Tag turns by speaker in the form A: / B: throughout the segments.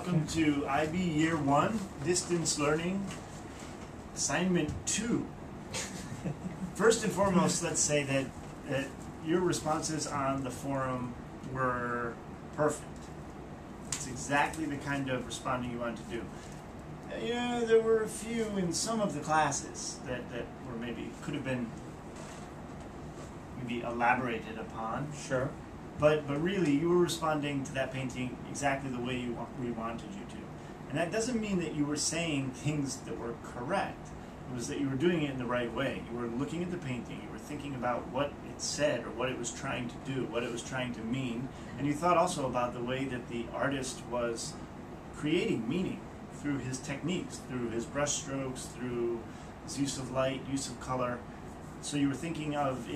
A: Welcome to IB Year 1, Distance Learning, Assignment 2. First and foremost, let's say that your responses on the forum were perfect. It's exactly the kind of responding you want to do. Yeah, there were a few in some of the classes that were could have been elaborated upon.
B: Sure.
A: But really, you were responding to that painting exactly the way we wanted you to. And that doesn't mean that you were saying things that were correct. It was that you were doing it in the right way. You were looking at the painting, you were thinking about what it said or what it was trying to do, what it was trying to mean, and you thought also about the way that the artist was creating meaning through his techniques, through his brush strokes, through his use of light, use of color. So you were thinking of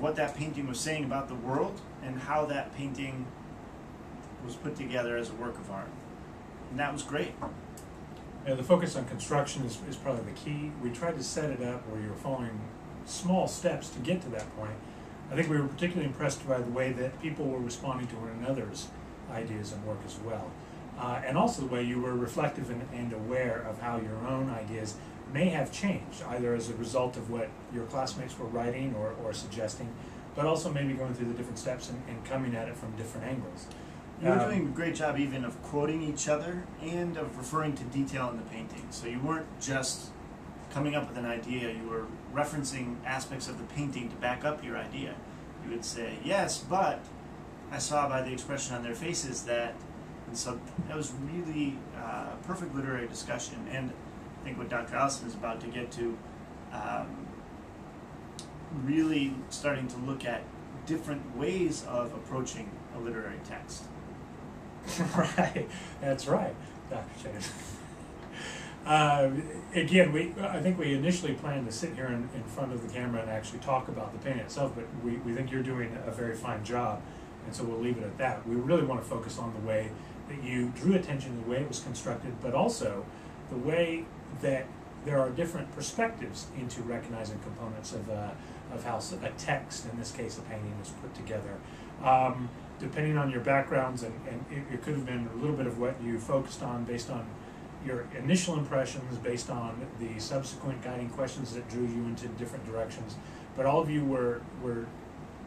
A: what that painting was saying about the world and how that painting was put together as a work of art. And that was great.
B: Yeah, the focus on construction is probably the key. We tried to set it up where you were following small steps to get to that point. I think we were particularly impressed by the way that people were responding to one another's ideas and work as well. And also the way you were reflective and aware of how your own ideas may have changed, either as a result of what your classmates were writing or suggesting, but also maybe going through the different steps and coming at it from different angles.
A: You were doing a great job even of quoting each other and of referring to detail in the painting. So you weren't just coming up with an idea, you were referencing aspects of the painting to back up your idea. You would say, yes, but I saw by the expression on their faces that, and so that was really perfect literary discussion. And I think what Dr. Allison is about to get to, really starting to look at different ways of approaching a literary text.
B: Right, that's right, Dr. Shane. Again, I think we initially planned to sit here in front of the camera and actually talk about the painting itself, but we think you're doing a very fine job, and so we'll leave it at that. We really want to focus on the way that you drew attention to the way it was constructed, but also the way that there are different perspectives into recognizing components of how a text, in this case a painting, is put together. Depending on your backgrounds, and it could have been a little bit of what you focused on based on your initial impressions, based on the subsequent guiding questions that drew you into different directions. But all of you were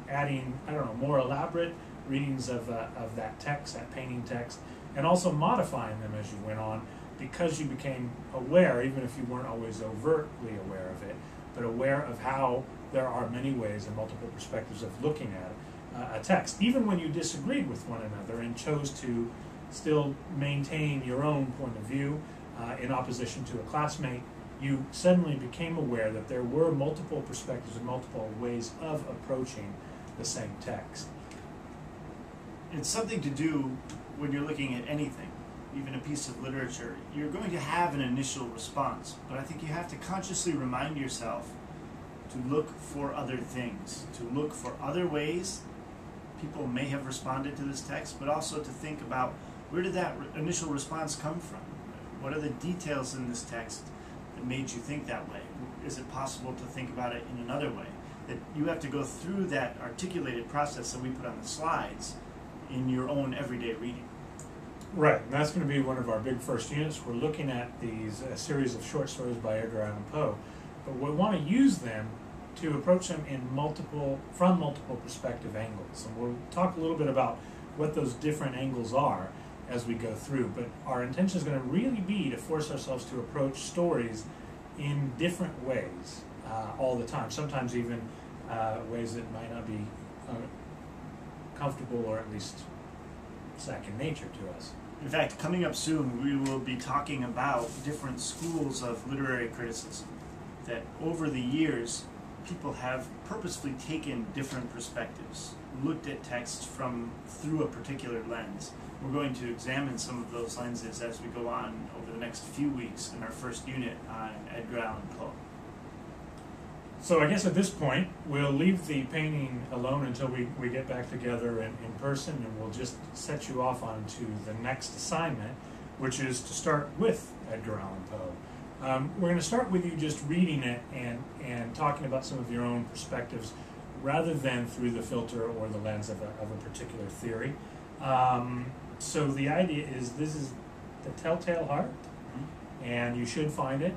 B: adding, I don't know, more elaborate readings of that text, that painting text, and also modifying them as you went on, because you became aware, even if you weren't always overtly aware of it, but aware of how there are many ways and multiple perspectives of looking at a text, even when you disagreed with one another and chose to still maintain your own point of view in opposition to a classmate. You suddenly became aware that there were multiple perspectives and multiple ways of approaching the same text.
A: It's something to do when you're looking at anything, even a piece of literature. You're going to have an initial response, but I think you have to consciously remind yourself to look for other things, to look for other ways people may have responded to this text, but also to think about, where did that initial response come from? What are the details in this text that made you think that way? Is it possible to think about it in another way? That you have to go through that articulated process that we put on the slides in your own everyday reading.
B: Right, and that's going to be one of our big first units. We're looking at these series of short stories by Edgar Allan Poe, but we want to use them to approach them from multiple perspective angles. And we'll talk a little bit about what those different angles are as we go through, but our intention is going to really be to force ourselves to approach stories in different ways all the time, sometimes even ways that might not be comfortable or at least second nature to us.
A: In fact, coming up soon, we will be talking about different schools of literary criticism, that over the years, people have purposefully taken different perspectives, looked at texts through a particular lens. We're going to examine some of those lenses as we go on over the next few weeks in our first unit on Edgar Allan Poe.
B: So I guess at this point, we'll leave the painting alone until we get back together in person, and we'll just set you off onto the next assignment, which is to start with Edgar Allan Poe. We're going to start with you just reading it and talking about some of your own perspectives, rather than through the filter or the lens of a particular theory. So the idea is this is the Telltale Heart, and you should find it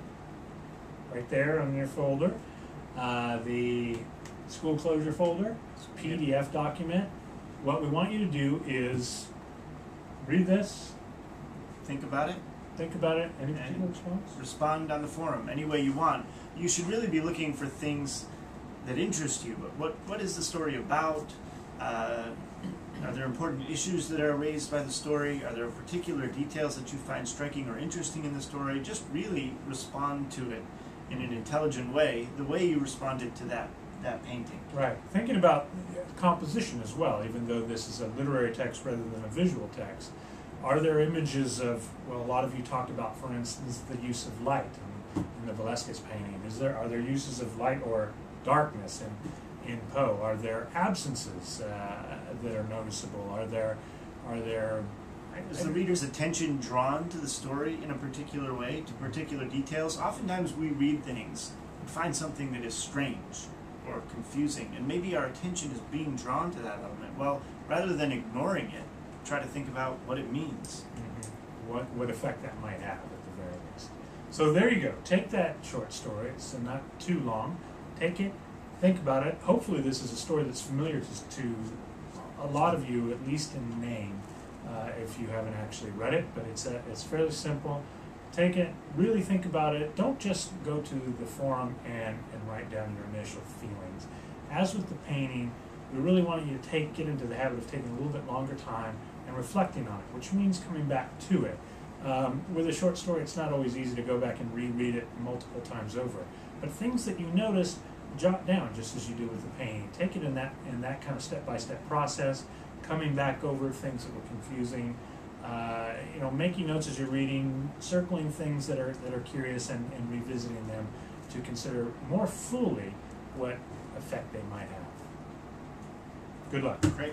B: right there on your folder. The school closure folder, PDF document. What we want you to do is read this,
A: Think about it.
B: think about it. Any
A: And
B: particular response?
A: Respond on the forum any way you want. You should really be looking for things that interest you. But what is the story about? Are there important issues that are raised by the story? Are there particular details that you find striking or interesting in the story? Just really respond to it in an intelligent way, the way you responded to that painting.
B: Right. Thinking about composition as well, even though this is a literary text rather than a visual text. Are there images of, well, a lot of you talked about, for instance, the use of light in the Velázquez painting. Are there uses of light or darkness in Poe? Are there absences that are noticeable? Are there
A: Is the reader's attention drawn to the story in a particular way, to particular details? Oftentimes we read things and find something that is strange or confusing, and maybe our attention is being drawn to that element. Well, rather than ignoring it, try to think about what it means.
B: what effect that might have at the very least. So there you go. Take that short story. It's not too long. Take it, think about it. Hopefully this is a story that's familiar to a lot of you, at least in name, if you haven't actually read it, but it's fairly simple. Take it, really think about it. Don't just go to the forum and write down your initial feelings. As with the painting, we really want you to get into the habit of taking a little bit longer time and reflecting on it, which means coming back to it. With a short story, it's not always easy to go back and reread it multiple times over. But things that you notice, jot down just as you do with the painting. Take it in that kind of step-by-step process, coming back over things that were confusing, making notes as you're reading, circling things that are curious and revisiting them to consider more fully what effect they might have. Good luck.
A: Great.